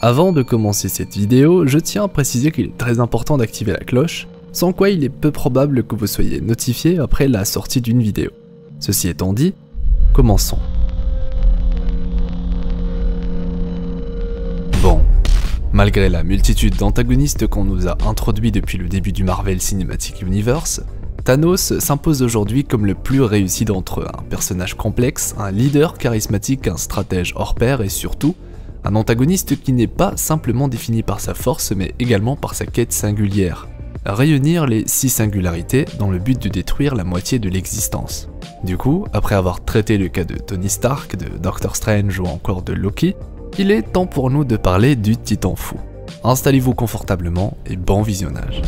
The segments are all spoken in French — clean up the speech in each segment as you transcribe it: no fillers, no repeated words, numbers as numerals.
Avant de commencer cette vidéo, je tiens à préciser qu'il est très important d'activer la cloche, sans quoi il est peu probable que vous soyez notifié après la sortie d'une vidéo. Ceci étant dit, commençons. Bon, malgré la multitude d'antagonistes qu'on nous a introduits depuis le début du Marvel Cinematic Universe, Thanos s'impose aujourd'hui comme le plus réussi d'entre eux, un personnage complexe, un leader charismatique, un stratège hors pair et surtout, un antagoniste qui n'est pas simplement défini par sa force mais également par sa quête singulière. Réunir les 6 singularités dans le but de détruire la moitié de l'existence. Du coup, après avoir traité le cas de Tony Stark, de Doctor Strange ou encore de Loki, il est temps pour nous de parler du Titan Fou. Installez-vous confortablement et bon visionnage.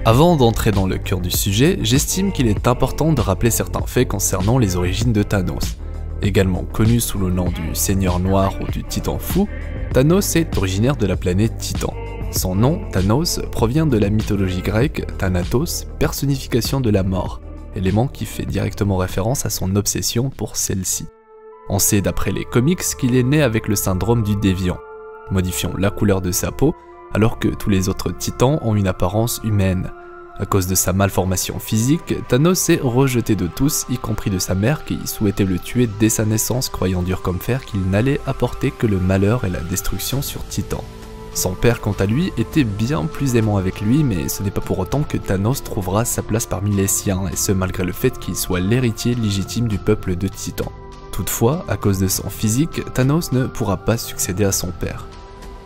Avant d'entrer dans le cœur du sujet, j'estime qu'il est important de rappeler certains faits concernant les origines de Thanos. Également connu sous le nom du Seigneur Noir ou du Titan Fou, Thanos est originaire de la planète Titan. Son nom, Thanos, provient de la mythologie grecque Thanatos, personnification de la mort, élément qui fait directement référence à son obsession pour celle-ci. On sait d'après les comics qu'il est né avec le syndrome du déviant, modifiant la couleur de sa peau alors que tous les autres titans ont une apparence humaine. À cause de sa malformation physique, Thanos est rejeté de tous, y compris de sa mère qui souhaitait le tuer dès sa naissance, croyant dur comme fer qu'il n'allait apporter que le malheur et la destruction sur Titan. Son père, quant à lui, était bien plus aimant avec lui, mais ce n'est pas pour autant que Thanos trouvera sa place parmi les siens, et ce malgré le fait qu'il soit l'héritier légitime du peuple de Titan. Toutefois, à cause de son physique, Thanos ne pourra pas succéder à son père.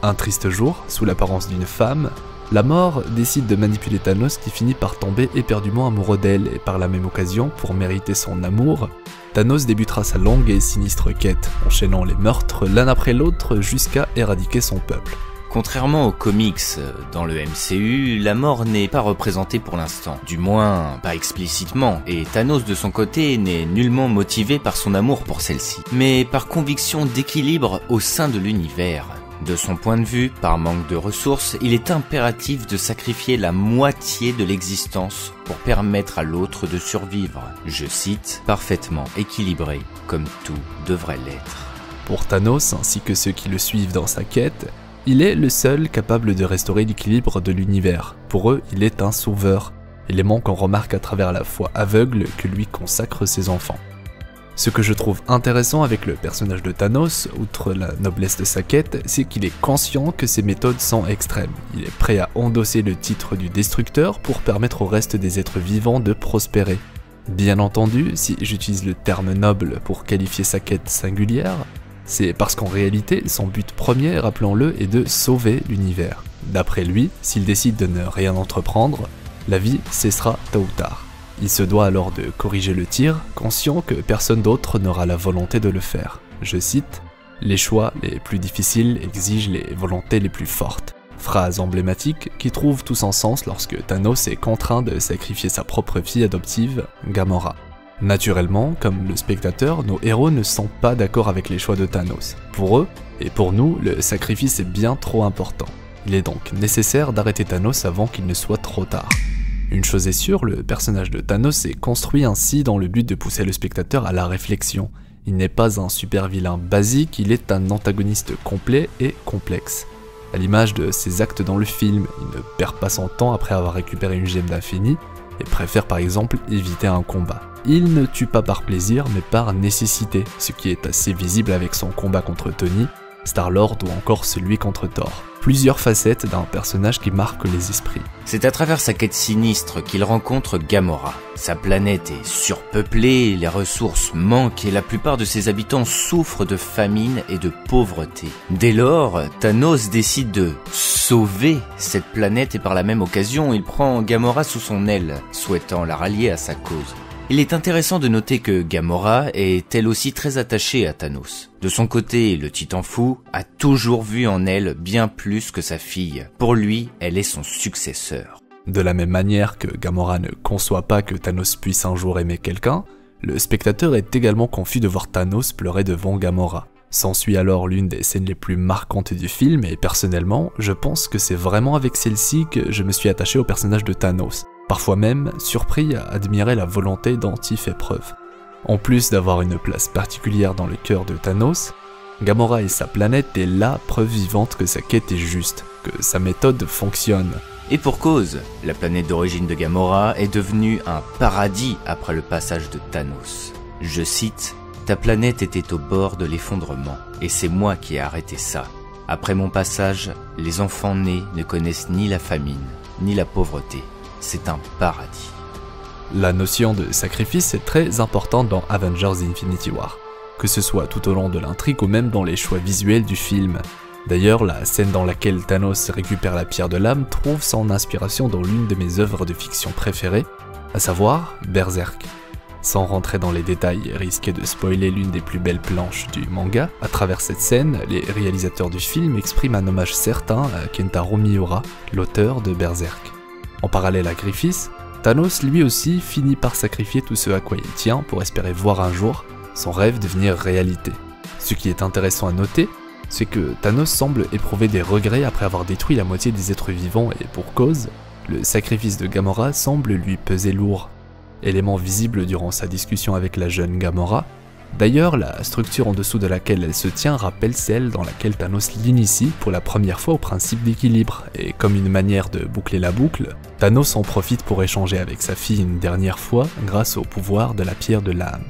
Un triste jour, sous l'apparence d'une femme, la mort décide de manipuler Thanos qui finit par tomber éperdument amoureux d'elle et par la même occasion, pour mériter son amour, Thanos débutera sa longue et sinistre quête, enchaînant les meurtres l'un après l'autre jusqu'à éradiquer son peuple. Contrairement aux comics, dans le MCU, la mort n'est pas représentée pour l'instant, du moins pas explicitement, et Thanos de son côté n'est nullement motivé par son amour pour celle-ci, mais par conviction d'équilibre au sein de l'univers. De son point de vue, par manque de ressources, il est impératif de sacrifier la moitié de l'existence pour permettre à l'autre de survivre. Je cite, « parfaitement équilibré, comme tout devrait l'être ». Pour Thanos, ainsi que ceux qui le suivent dans sa quête, il est le seul capable de restaurer l'équilibre de l'univers. Pour eux, il est un sauveur, élément qu'on remarque à travers la foi aveugle que lui consacrent ses enfants. Ce que je trouve intéressant avec le personnage de Thanos, outre la noblesse de sa quête, c'est qu'il est conscient que ses méthodes sont extrêmes. Il est prêt à endosser le titre du destructeur pour permettre au reste des êtres vivants de prospérer. Bien entendu, si j'utilise le terme noble pour qualifier sa quête singulière, c'est parce qu'en réalité, son but premier, rappelons-le, est de sauver l'univers. D'après lui, s'il décide de ne rien entreprendre, la vie cessera tôt ou tard. Il se doit alors de corriger le tir, conscient que personne d'autre n'aura la volonté de le faire. Je cite, « Les choix les plus difficiles exigent les volontés les plus fortes ». Phrase emblématique qui trouve tout son sens lorsque Thanos est contraint de sacrifier sa propre fille adoptive, Gamora. Naturellement, comme le spectateur, nos héros ne sont pas d'accord avec les choix de Thanos. Pour eux, et pour nous, le sacrifice est bien trop important. Il est donc nécessaire d'arrêter Thanos avant qu'il ne soit trop tard. Une chose est sûre, le personnage de Thanos est construit ainsi dans le but de pousser le spectateur à la réflexion. Il n'est pas un super vilain basique, il est un antagoniste complet et complexe. À l'image de ses actes dans le film, il ne perd pas son temps après avoir récupéré une gemme d'infini et préfère par exemple éviter un combat. Il ne tue pas par plaisir mais par nécessité, ce qui est assez visible avec son combat contre Tony, Star-Lord ou encore celui contre Thor. Plusieurs facettes d'un personnage qui marque les esprits. C'est à travers sa quête sinistre qu'il rencontre Gamora. Sa planète est surpeuplée, les ressources manquent et la plupart de ses habitants souffrent de famine et de pauvreté. Dès lors, Thanos décide de sauver cette planète et par la même occasion, il prend Gamora sous son aile, souhaitant la rallier à sa cause. Il est intéressant de noter que Gamora est elle aussi très attachée à Thanos. De son côté, le Titan Fou a toujours vu en elle bien plus que sa fille. Pour lui, elle est son successeur. De la même manière que Gamora ne conçoit pas que Thanos puisse un jour aimer quelqu'un, le spectateur est également confus de voir Thanos pleurer devant Gamora. S'ensuit alors l'une des scènes les plus marquantes du film et personnellement, je pense que c'est vraiment avec celle-ci que je me suis attaché au personnage de Thanos. parfois même surpris à admirer la volonté dont il fait preuve. En plus d'avoir une place particulière dans le cœur de Thanos, Gamora et sa planète est la preuve vivante que sa quête est juste, que sa méthode fonctionne. Et pour cause, la planète d'origine de Gamora est devenue un paradis après le passage de Thanos. Je cite, « Ta planète était au bord de l'effondrement, et c'est moi qui ai arrêté ça. Après mon passage, les enfants nés ne connaissent ni la famine, ni la pauvreté. C'est un paradis. » La notion de sacrifice est très importante dans Avengers Infinity War, que ce soit tout au long de l'intrigue ou même dans les choix visuels du film. D'ailleurs, la scène dans laquelle Thanos récupère la pierre de l'âme trouve son inspiration dans l'une de mes œuvres de fiction préférées, à savoir Berserk. Sans rentrer dans les détails et risquer de spoiler l'une des plus belles planches du manga, à travers cette scène, les réalisateurs du film expriment un hommage certain à Kentaro Miura, l'auteur de Berserk. En parallèle à Griffith, Thanos lui aussi finit par sacrifier tout ce à quoi il tient pour espérer voir un jour son rêve devenir réalité. Ce qui est intéressant à noter, c'est que Thanos semble éprouver des regrets après avoir détruit la moitié des êtres vivants et pour cause, le sacrifice de Gamora semble lui peser lourd. Élément visible durant sa discussion avec la jeune Gamora, d'ailleurs la structure en dessous de laquelle elle se tient rappelle celle dans laquelle Thanos l'initie pour la première fois au principe d'équilibre, et comme une manière de boucler la boucle, Thanos en profite pour échanger avec sa fille une dernière fois grâce au pouvoir de la pierre de l'âme.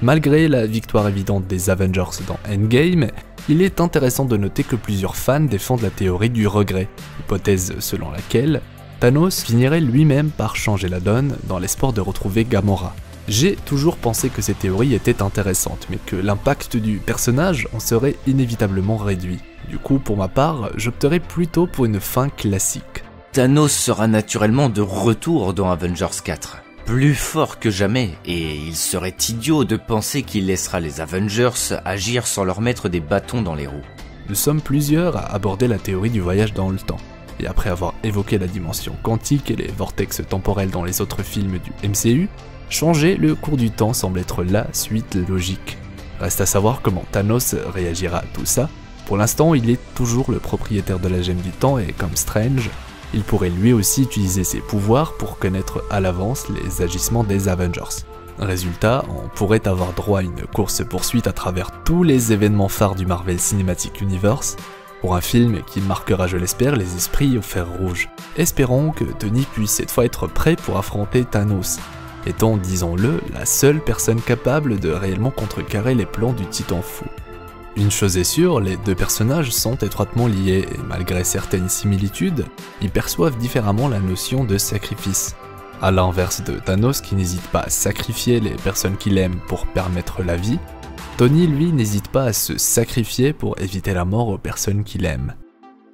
Malgré la victoire évidente des Avengers dans Endgame, il est intéressant de noter que plusieurs fans défendent la théorie du regret, hypothèse selon laquelle Thanos finirait lui-même par changer la donne dans l'espoir de retrouver Gamora. J'ai toujours pensé que cette théorie était intéressante, mais que l'impact du personnage en serait inévitablement réduit. Du coup, pour ma part, j'opterais plutôt pour une fin classique. Thanos sera naturellement de retour dans Avengers 4. Plus fort que jamais, et il serait idiot de penser qu'il laissera les Avengers agir sans leur mettre des bâtons dans les roues. Nous sommes plusieurs à aborder la théorie du voyage dans le temps, et après avoir évoqué la dimension quantique et les vortex temporels dans les autres films du MCU, changer le cours du temps semble être la suite logique. Reste à savoir comment Thanos réagira à tout ça. Pour l'instant, il est toujours le propriétaire de la gemme du temps et comme Strange, il pourrait lui aussi utiliser ses pouvoirs pour connaître à l'avance les agissements des Avengers. Résultat, on pourrait avoir droit à une course-poursuite à travers tous les événements phares du Marvel Cinematic Universe, pour un film qui marquera, je l'espère, les esprits au fer rouge. Espérons que Tony puisse cette fois être prêt pour affronter Thanos, étant, disons-le, la seule personne capable de réellement contrecarrer les plans du Titan fou. Une chose est sûre, les deux personnages sont étroitement liés et malgré certaines similitudes, ils perçoivent différemment la notion de sacrifice. À l'inverse de Thanos qui n'hésite pas à sacrifier les personnes qu'il aime pour permettre la vie, Tony lui n'hésite pas à se sacrifier pour éviter la mort aux personnes qu'il aime.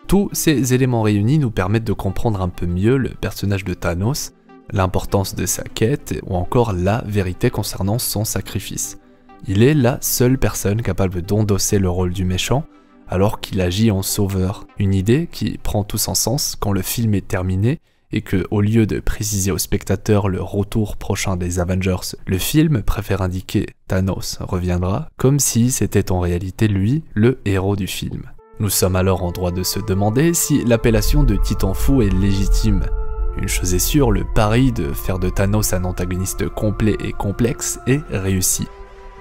Tous ces éléments réunis nous permettent de comprendre un peu mieux le personnage de Thanos, l'importance de sa quête ou encore la vérité concernant son sacrifice. Il est la seule personne capable d'endosser le rôle du méchant alors qu'il agit en sauveur, une idée qui prend tout son sens quand le film est terminé et que, au lieu de préciser au spectateur le retour prochain des Avengers, le film préfère indiquer Thanos reviendra, comme si c'était en réalité lui, le héros du film. Nous sommes alors en droit de se demander si l'appellation de Titan fou est légitime. Une chose est sûre, le pari de faire de Thanos un antagoniste complet et complexe est réussi.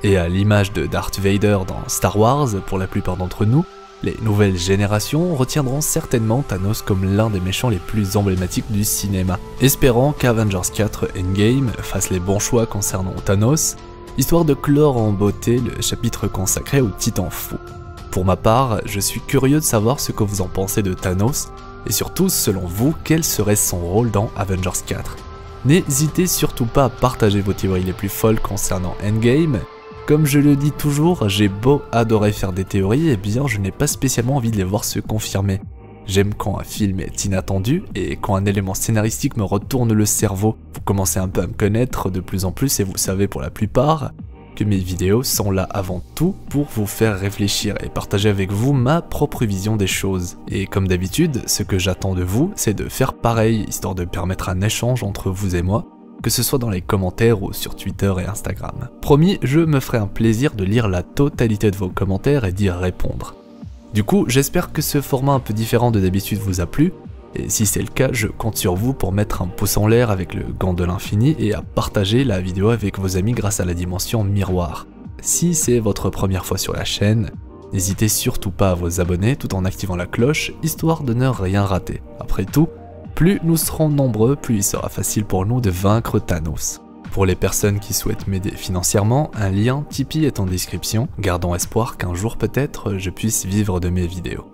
Et à l'image de Darth Vader dans Star Wars, pour la plupart d'entre nous, les nouvelles générations retiendront certainement Thanos comme l'un des méchants les plus emblématiques du cinéma. Espérant qu'Avengers 4 Endgame fasse les bons choix concernant Thanos, histoire de clore en beauté le chapitre consacré au Titan fou. Pour ma part, je suis curieux de savoir ce que vous en pensez de Thanos, et surtout, selon vous, quel serait son rôle dans Avengers 4. N'hésitez surtout pas à partager vos théories les plus folles concernant Endgame. Comme je le dis toujours, j'ai beau adorer faire des théories, et bien je n'ai pas spécialement envie de les voir se confirmer. J'aime quand un film est inattendu, et quand un élément scénaristique me retourne le cerveau. Vous commencez un peu à me connaître de plus en plus, et vous savez pour la plupart que mes vidéos sont là avant tout pour vous faire réfléchir et partager avec vous ma propre vision des choses. Et comme d'habitude, ce que j'attends de vous, c'est de faire pareil, histoire de permettre un échange entre vous et moi, que ce soit dans les commentaires ou sur Twitter et Instagram. Promis, je me ferai un plaisir de lire la totalité de vos commentaires et d'y répondre. Du coup, j'espère que ce format un peu différent de d'habitude vous a plu. Et si c'est le cas, je compte sur vous pour mettre un pouce en l'air avec le gant de l'infini et à partager la vidéo avec vos amis grâce à la dimension miroir. Si c'est votre première fois sur la chaîne, n'hésitez surtout pas à vous abonner tout en activant la cloche, histoire de ne rien rater. Après tout, plus nous serons nombreux, plus il sera facile pour nous de vaincre Thanos. Pour les personnes qui souhaitent m'aider financièrement, un lien Tipeee est en description, gardons espoir qu'un jour peut-être je puisse vivre de mes vidéos.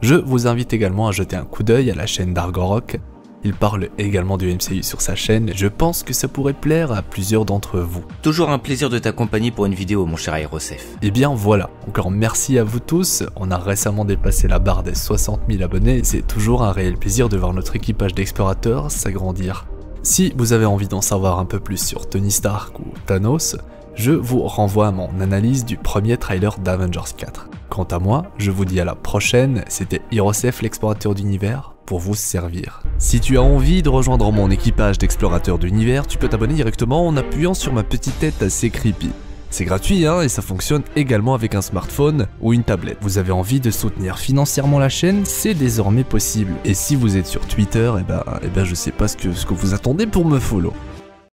Je vous invite également à jeter un coup d'œil à la chaîne d'Argorok. Il parle également du MCU sur sa chaîne et je pense que ça pourrait plaire à plusieurs d'entre vous. Toujours un plaisir de t'accompagner pour une vidéo, mon cher Aerosef. Et bien voilà, encore merci à vous tous, on a récemment dépassé la barre des 60 000 abonnés et c'est toujours un réel plaisir de voir notre équipage d'explorateurs s'agrandir. Si vous avez envie d'en savoir un peu plus sur Tony Stark ou Thanos, je vous renvoie à mon analyse du premier trailer d'Avengers 4. Quant à moi, je vous dis à la prochaine, c'était Aerosef l'explorateur d'univers pour vous servir. Si tu as envie de rejoindre mon équipage d'explorateurs d'univers, tu peux t'abonner directement en appuyant sur ma petite tête assez creepy. C'est gratuit et ça fonctionne également avec un smartphone ou une tablette. Vous avez envie de soutenir financièrement la chaîne, c'est désormais possible. Et si vous êtes sur Twitter, je sais pas ce que vous attendez pour me follow.